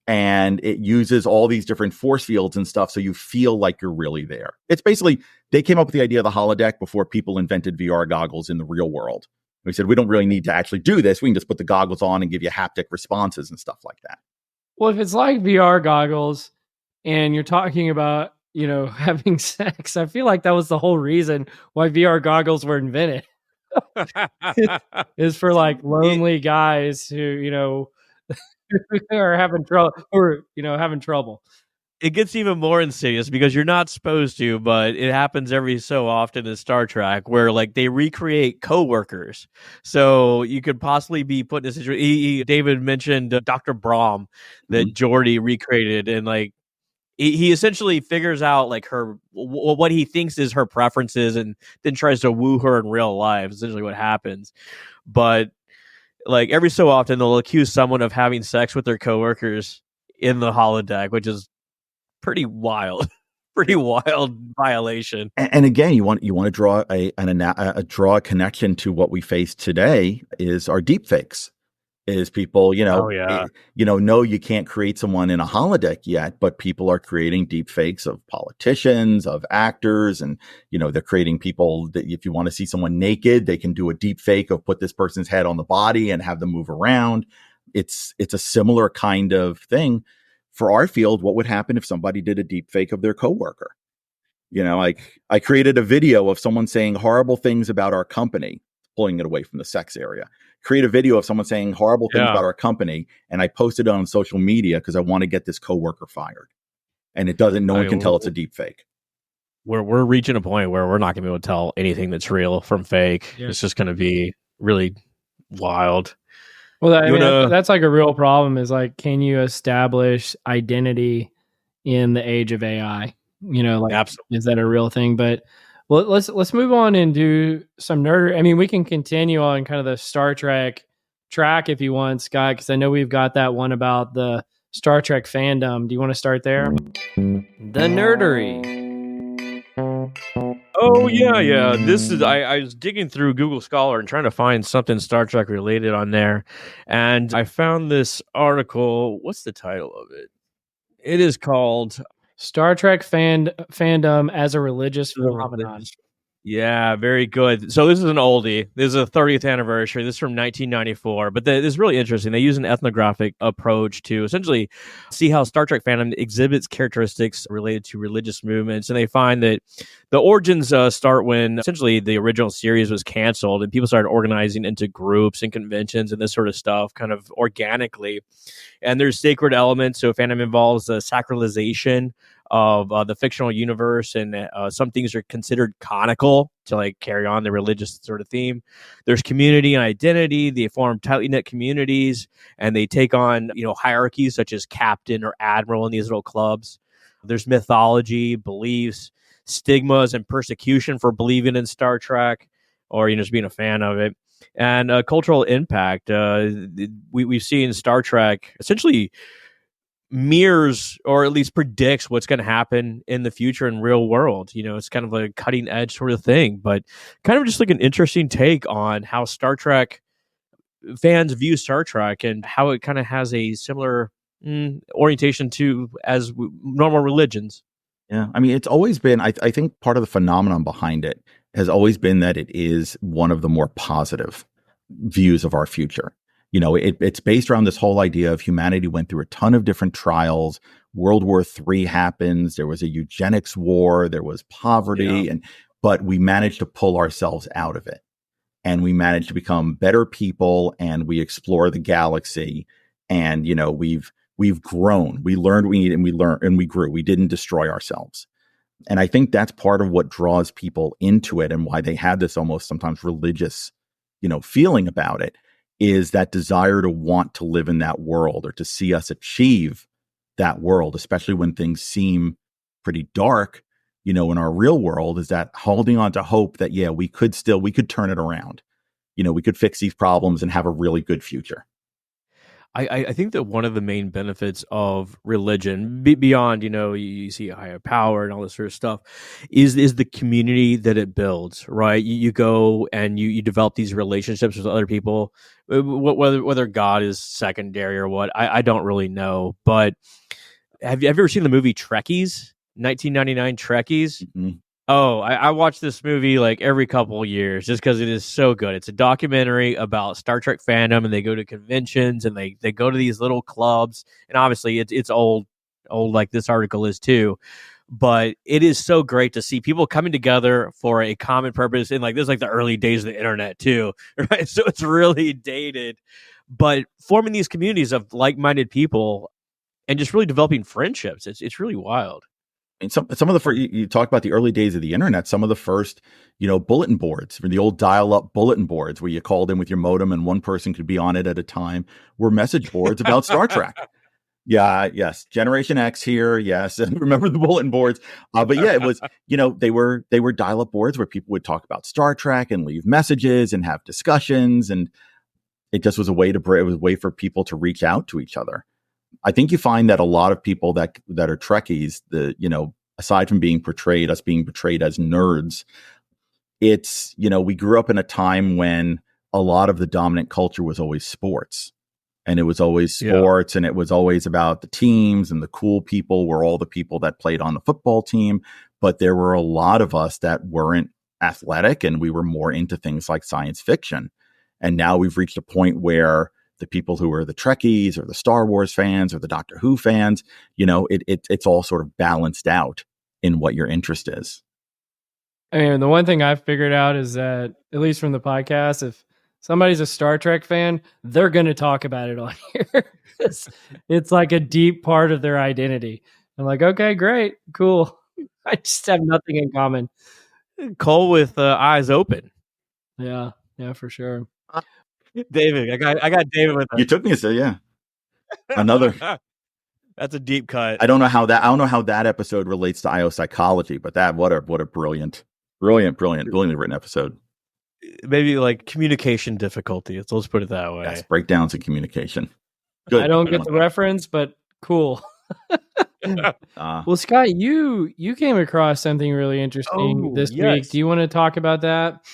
And it uses all these different force fields and stuff. So you feel like you're really there. It's basically, they came up with the idea of the holodeck before people invented VR goggles in the real world. We said, we don't really need to actually do this. We can just put the goggles on and give you haptic responses and stuff like that. Well, if it's like VR goggles and you're talking about, having sex, I feel like that was the whole reason why VR goggles were invented. Is for like lonely guys who, are having trouble. It gets even more insidious because you're not supposed to, but it happens every so often in Star Trek where like they recreate coworkers. So you could possibly be put in a situation. David mentioned Dr. Brahm that Geordi recreated, and like he essentially figures out like what he thinks is her preferences, and then tries to woo her in real life. Essentially, what happens, but like every so often they'll accuse someone of having sex with their coworkers in the holodeck, which is pretty wild violation. And again, you want to draw a connection to what we face today is our deep fakes. Is people, no, you can't create someone in a holodeck yet, but people are creating deep fakes of politicians, of actors, and they're creating people that if you want to see someone naked, they can do a deep fake of put this person's head on the body and have them move around. It's a similar kind of thing. For our field, what would happen if somebody did a deep fake of their coworker? Like I created a video of someone saying horrible things about our company, pulling it away from the sex area. Create a video of someone saying horrible things about our company, and I posted it on social media because I want to get this coworker fired. And it doesn't. No one can tell it's a deep fake. We're reaching a point where we're not going to be able to tell anything that's real from fake. Yeah. It's just going to be really wild. Well, that's like a real problem. Is like, can you establish identity in the age of AI? Absolutely. Is that a real thing? But well, let's move on and do some nerd. I mean, we can continue on kind of the Star Trek track if you want, Scott, because I know we've got that one about the Star Trek fandom. Do you want to start there? The nerdery. Oh yeah. This is I was digging through Google Scholar and trying to find something Star Trek related on there, and I found this article. What's the title of it? It is called Star Trek fandom as a religious phenomenon. Yeah, very good. So this is an oldie. This is a 30th anniversary. This is from 1994. But this is really interesting. They use an ethnographic approach to essentially see how Star Trek fandom exhibits characteristics related to religious movements. And they find that the origins start when essentially the original series was canceled and people started organizing into groups and conventions and this sort of stuff kind of organically. And there's sacred elements. So fandom involves the sacralization of the fictional universe, and some things are considered canonical to like carry on the religious sort of theme. There's community and identity. They form tightly knit communities, and they take on hierarchies such as captain or admiral in these little clubs. There's mythology, beliefs, stigmas, and persecution for believing in Star Trek or just being a fan of it. And cultural impact. We've seen Star Trek essentially mirrors or at least predicts what's going to happen in the future in real world. It's kind of a cutting edge sort of thing, but kind of just like an interesting take on how Star Trek fans view Star Trek and how it kind of has a similar orientation to as normal religions. Yeah. I mean, it's always been, I think part of the phenomenon behind it has always been that it is one of the more positive views of our future. It's based around this whole idea of humanity went through a ton of different trials. World War III happens. There was a eugenics war. There was poverty, but we managed to pull ourselves out of it, and we managed to become better people. And we explore the galaxy, and we've grown. We learned we need, and we learned, and we grew. We didn't destroy ourselves. And I think that's part of what draws people into it, and why they have this almost sometimes religious, feeling about it, is that desire to want to live in that world or to see us achieve that world, especially when things seem pretty dark, in our real world, is that holding on to hope that, we could turn it around. We could fix these problems and have a really good future. I think that one of the main benefits of religion, beyond, you see a higher power and all this sort of stuff, is the community that it builds, right? You go and you develop these relationships with other people, whether God is secondary or what, I don't really know. But have you ever seen the movie Trekkies, 1999 Trekkies? Mm-hmm. Oh, I watch this movie like every couple of years just because it is so good. It's a documentary about Star Trek fandom, and they go to conventions and they go to these little clubs. And obviously it's old like this article is too. But it is so great to see people coming together for a common purpose. And like this is like the early days of the internet too, right? So it's really dated. But forming these communities of like-minded people and just really developing friendships, it's really wild. And some of the first, you talk about the early days of the internet, some of the first, bulletin boards, the old dial-up bulletin boards where you called in with your modem and one person could be on it at a time, were message boards about Star Trek. Yeah, yes. Generation X here. Yes. Remember the bulletin boards. But yeah, it was, they were dial-up boards where people would talk about Star Trek and leave messages and have discussions. And it just was a way for people to reach out to each other. I think you find that a lot of people that are Trekkies, aside from being portrayed as nerds, it's, we grew up in a time when a lot of the dominant culture was always sports, and it was always sports, and it was always about the teams, and the cool people were all the people that played on the football team. But there were a lot of us that weren't athletic, and we were more into things like science fiction. And now we've reached a point where the people who are the Trekkies or the Star Wars fans or the Doctor Who fans, it's all sort of balanced out in what your interest is. I mean, the one thing I've figured out is that, at least from the podcast, if somebody's a Star Trek fan, they're going to talk about it on here. It's like a deep part of their identity. I'm like, okay, great, cool. I just have nothing in common. Cole with eyes open. Yeah, for sure. David, I got David with us. You took me to say, yeah. Another. That's a deep cut. I don't know how that episode relates to IOPsychology, but what a brilliantly written episode. Maybe like communication difficulty. Let's put it that way. Yes, breakdowns in communication. Good. I don't get the reference, but cool. Well, Scott, you came across something really interesting this week. Do you want to talk about that?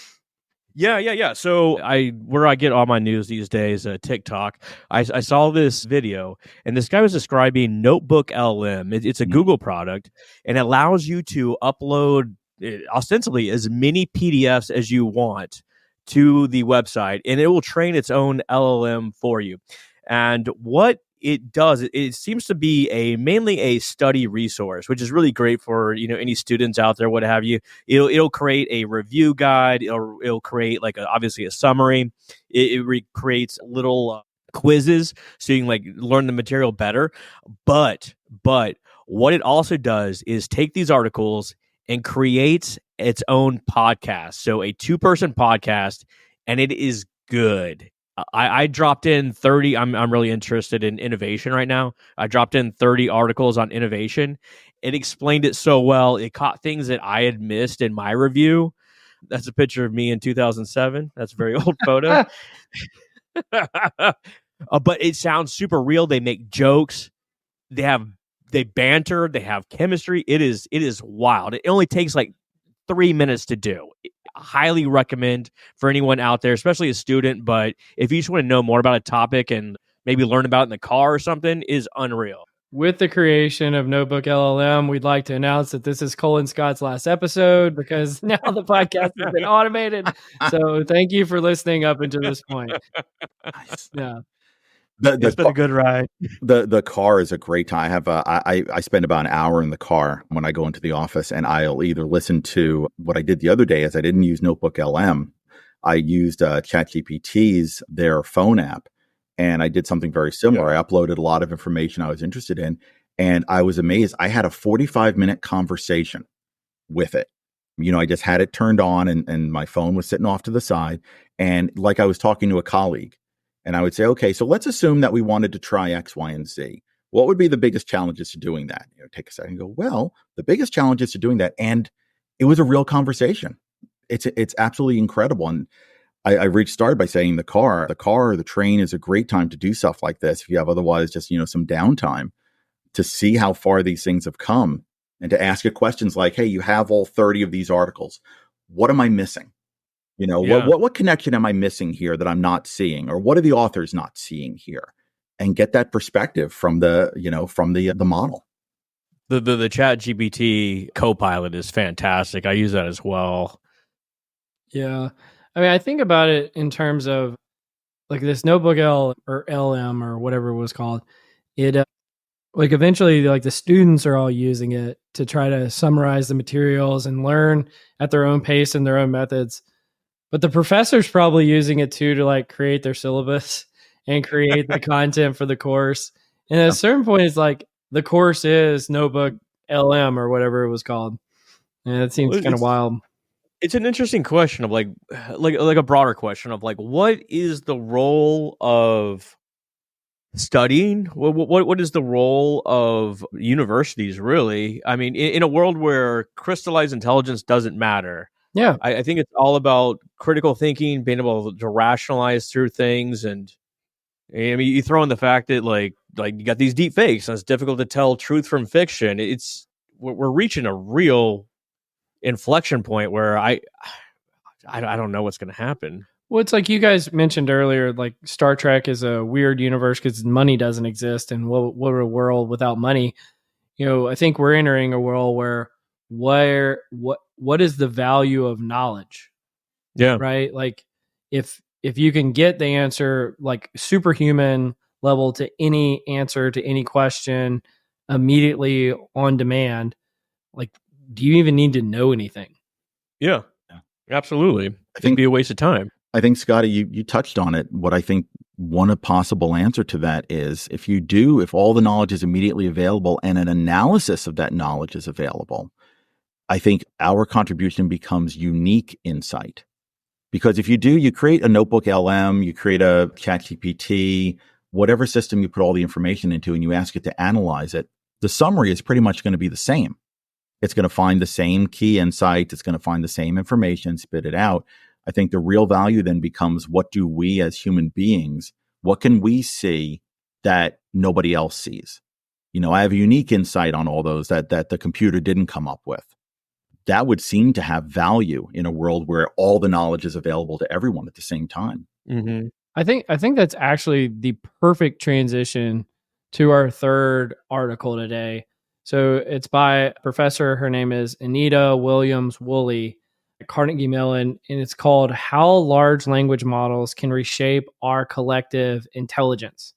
Yeah. So where I get all my news these days, TikTok, I saw this video, and this guy was describing Notebook LM. It's a Google product, and it allows you to upload ostensibly as many PDFs as you want to the website, and it will train its own LLM for you. And what it does, it seems to be mainly a study resource, which is really great for any students out there, what have you. It'll create a review guide. It'll create obviously a summary. It creates little quizzes so you can learn the material better. But what it also does is take these articles and creates its own podcast. So a 2-person podcast, and it is good. I dropped in 30. I'm really interested in innovation right now. I dropped in 30 articles on innovation. It explained it so well. It caught things that I had missed in my review. That's a picture of me in 2007. That's a very old photo. But it sounds super real. They make jokes. they banter, they have chemistry. It is wild. It only takes like 3 minutes to do. I highly recommend for anyone out there, especially a student. But if you just want to know more about a topic and maybe learn about it in the car or something, is unreal. With the creation of Notebook LLM, we'd like to announce that this is Cole and Scott's last episode because now the podcast has been automated. So thank you for listening up until this point. Nice. Yeah. It's been a good ride. The car is a great time. I have I spend about an hour in the car when I go into the office, and I'll either listen to what I did the other day, as I didn't use Notebook LM. I used ChatGPT's their phone app, and I did something very similar. I uploaded a lot of information I was interested in, and I was amazed. I had a 45-minute conversation with it. I just had it turned on, and my phone was sitting off to the side, and like I was talking to a colleague. And I would say, okay, so let's assume that we wanted to try X, Y, and Z. What would be the biggest challenges to doing that? Take a second and go, well, the biggest challenges to doing that. And it was a real conversation. It's absolutely incredible. And I started by saying the car or the train is a great time to do stuff like this. If you have otherwise just, some downtime, to see how far these things have come and to ask it questions like, hey, you have all 30 of these articles. What am I missing? What connection am I missing here that I'm not seeing, or what are the authors not seeing here, and get that perspective from the model. The ChatGPT Copilot is fantastic. I use that as well. Yeah, I mean, I think about it in terms of like this Notebook L or LM or whatever it was called. It like eventually, like the students are all using it to try to summarize the materials and learn at their own pace and their own methods. But the professor's probably using it too to like create their syllabus and create the content for the course. And at a certain point, it's like the course is Notebook LM or whatever it was called. And it seems kind of wild. It's an interesting question of like a broader question of like, what is the role of studying? What is the role of universities really? I mean, in a world where crystallized intelligence doesn't matter. Yeah, I think it's all about critical thinking, being able to rationalize through things. And I mean, you throw in the fact that like you got these deep fakes, and it's difficult to tell truth from fiction. We're reaching a real inflection point where I don't know what's going to happen. Well, it's like you guys mentioned earlier, like Star Trek is a weird universe because money doesn't exist, and what a world without money. I think we're entering a world where what is the value of knowledge? Yeah. Right. Like if you can get the answer like superhuman level to any answer to any question immediately on demand, like, do you even need to know anything? Yeah, absolutely. I think it'd be a waste of time. I think, Scotty, you touched on it. What I think one possible answer to that is if all the knowledge is immediately available and an analysis of that knowledge is available, I think our contribution becomes unique insight. Because if you create a Notebook LM, you create a ChatGPT, whatever system you put all the information into, and you ask it to analyze it, the summary is pretty much going to be the same. It's going to find the same key insight. It's going to find the same information, spit it out. I think the real value then becomes, what do we as human beings, what can we see that nobody else sees? I have a unique insight on all those that the computer didn't come up with. That would seem to have value in a world where all the knowledge is available to everyone at the same time. Mm-hmm. I think that's actually the perfect transition to our third article today. So it's by a professor. Her name is Anita Williams-Woolley at Carnegie Mellon, and it's called "How Large Language Models Can Reshape Our Collective Intelligence."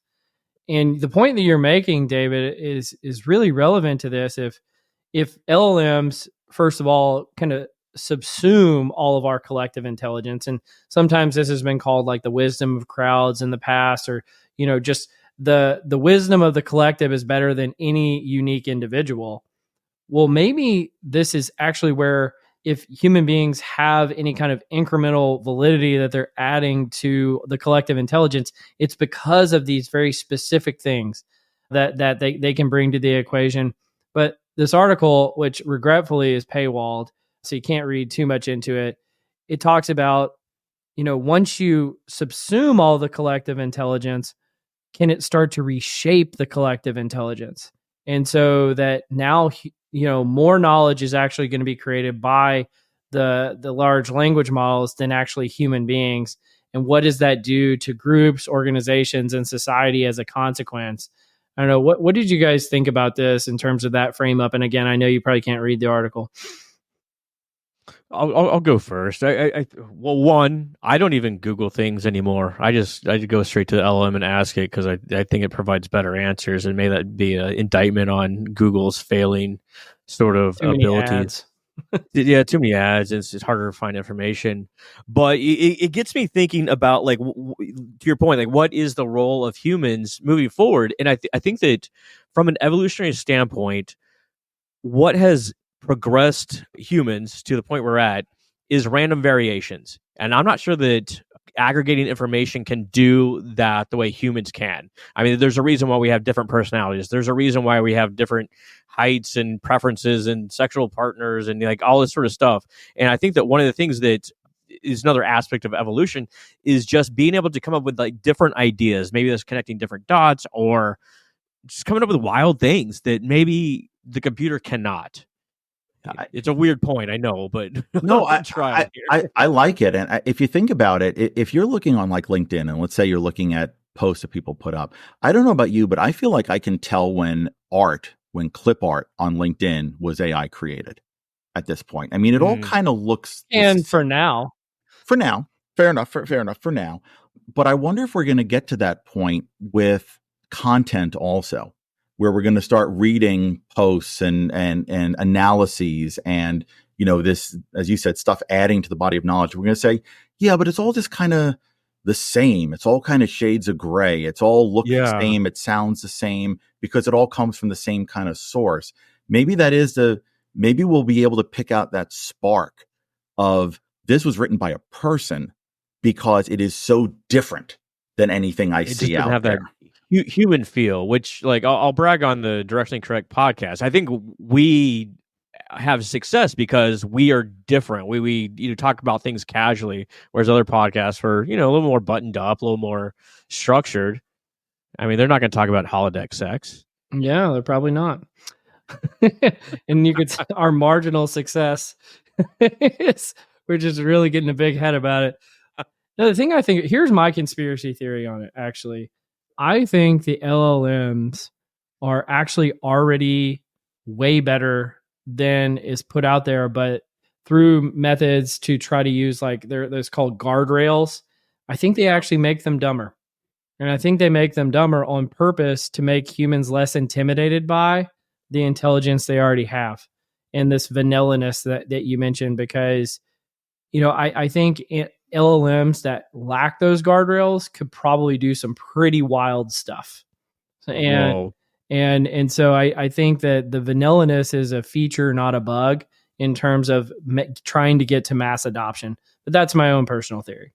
And the point that you're making, David, is really relevant to this. If LLMs, first of all, kind of subsume all of our collective intelligence, and sometimes this has been called like the wisdom of crowds in the past, or just the wisdom of the collective is better than any unique individual. Well, maybe this is actually where, if human beings have any kind of incremental validity that they're adding to the collective intelligence, it's because of these very specific things that they can bring to the equation. But this article, which regretfully is paywalled, so you can't read too much into it, it talks about, once you subsume all the collective intelligence, can it start to reshape the collective intelligence? And so that now, more knowledge is actually going to be created by the large language models than actually human beings. And what does that do to groups, organizations, and society as a consequence? I don't know. What did you guys think about this in terms of that frame up? And again, I know you probably can't read the article. I'll go first. Well, one, I don't even Google things anymore. I go straight to the LLM and ask it because I think it provides better answers, and may that be an indictment on Google's failing sort of abilities. Yeah, too many ads. It's harder to find information, but it gets me thinking about, like, to your point, like, what is the role of humans moving forward? And I think that from an evolutionary standpoint, what has progressed humans to the point we're at is random variations. And I'm not sure that aggregating information can do that the way humans can. I mean, there's a reason why we have different personalities. There's a reason why we have different heights and preferences and sexual partners and like all this sort of stuff. And I think that one of the things that is another aspect of evolution is just being able to come up with like different ideas. Maybe that's connecting different dots or just coming up with wild things that maybe the computer cannot. It's a weird point, I know, but no, I like it. And if you think about it, if you're looking on like LinkedIn, and let's say you're looking at posts that people put up, I don't know about you, but I feel like I can tell when clip art on LinkedIn was AI created at this point. I mean, it all kind of looks. And for now, fair enough for now. But I wonder if we're going to get to that point with content also, where we're going to start reading posts and analyses and, this, as you said, stuff adding to the body of knowledge. We're going to say, yeah, but it's all just kind of the same. It's all kind of shades of gray. It's all looks the same. It sounds the same because it all comes from the same kind of source. Maybe maybe we'll be able to pick out that spark of this was written by a person because it is so different than anything I see out there. Human feel, which, like, I'll brag on the Directionally Correct podcast. I think we have success because we are different. We talk about things casually, whereas other podcasts are, a little more buttoned up, a little more structured. I mean, they're not going to talk about holodeck sex. Yeah, they're probably not. And you could our marginal success is we're just really getting a big head about it. No, the thing I think, here's my conspiracy theory on it, actually. I think the LLMs are actually already way better than is put out there, but through methods to try to use, like, there's called guardrails, I think they actually make them dumber. And I think they make them dumber on purpose to make humans less intimidated by the intelligence they already have and this vanilla-ness that you mentioned, because, I think LLMs that lack those guardrails could probably do some pretty wild stuff. And so I think that the vanilla-ness is a feature, not a bug, in terms of trying to get to mass adoption. But that's my own personal theory.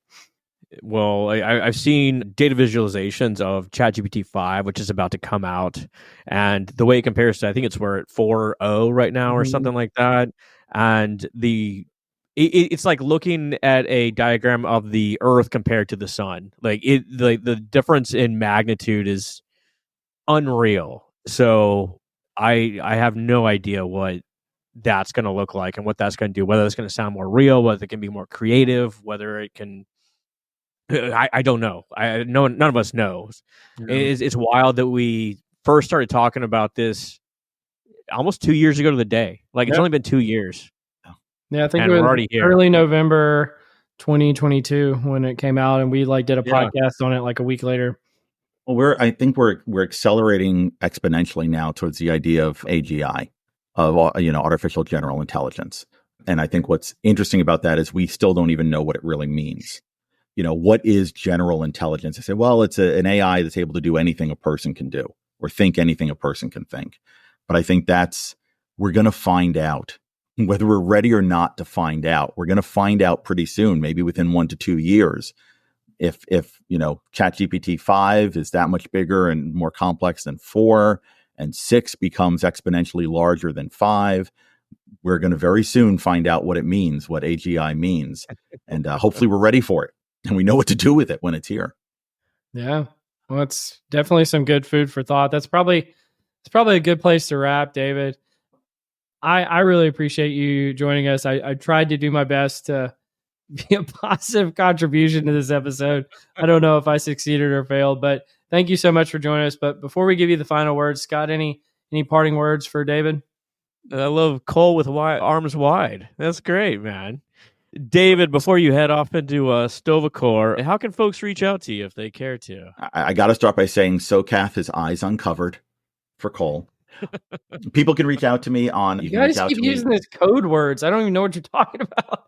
Well, I've seen data visualizations of ChatGPT 5, which is about to come out. And the way it compares to, I think we're at 4.0 right now or something like that. And it's like looking at a diagram of the Earth compared to the sun. Like the difference in magnitude is unreal. So I have no idea what that's going to look like and what that's going to do, whether it's going to sound more real, whether it can be more creative, whether it can, I don't know. None of us knows. No. It's wild that we first started talking about this almost 2 years ago to the day. Like, it's only been 2 years. Yeah, I think it was early November 2022 when it came out, and we did a podcast on it like a week later. Well, I think we're accelerating exponentially now towards the idea of AGI, of artificial general intelligence. And I think what's interesting about that is we still don't even know what it really means. What is general intelligence? I say, well, it's an AI that's able to do anything a person can do or think anything a person can think. But I think we're going to find out. Whether we're ready or not to find out, we're going to find out pretty soon, maybe within 1 to 2 years. If ChatGPT 5 is that much bigger and more complex than 4, and 6 becomes exponentially larger than 5, we're going to very soon find out what it means, what AGI means. And hopefully we're ready for it and we know what to do with it when it's here. Yeah. Well, it's definitely some good food for thought. That's probably it's probably a good place to wrap, David. I really appreciate you joining us. I tried to do my best to be a positive contribution to this episode. I don't know if I succeeded or failed, but thank you so much for joining us. But before we give you the final words, Scott, any parting words for David? I love Cole with arms wide. That's great, man. David, before you head off into Stovacor, how can folks reach out to you if they care to? I got to start by saying SoCath has eyes uncovered for Cole. People can reach out to me on. You guys keep using these code words. I don't even know what you're talking about.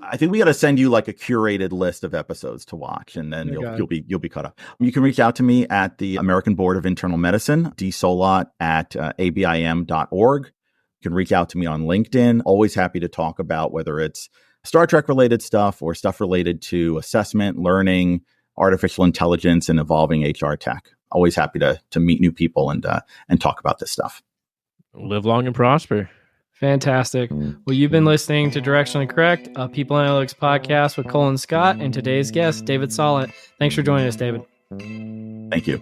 I think we got to send you like a curated list of episodes to watch, and then you'll be caught up. You can reach out to me at the American Board of Internal Medicine, dsolot at abim.org. You can reach out to me on LinkedIn. Always happy to talk about whether it's Star Trek related stuff or stuff related to assessment, learning, artificial intelligence, and evolving HR tech. Always happy to meet new people and talk about this stuff. Live long and prosper. Fantastic. Well, you've been listening to Directionally Correct, a People Analytics podcast with Cole and Scott, and today's guest, David Solot. Thanks for joining us, David. Thank you.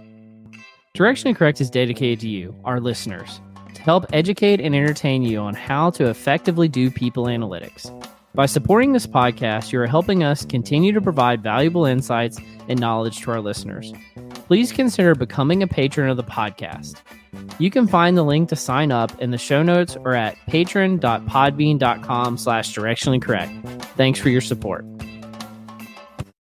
Directionally Correct is dedicated to you, our listeners, to help educate and entertain you on how to effectively do people analytics. By supporting this podcast, you are helping us continue to provide valuable insights and knowledge to our listeners. Please consider becoming a patron of the podcast. You can find the link to sign up in the show notes or at patron.podbean.com/directionallycorrect. Thanks for your support.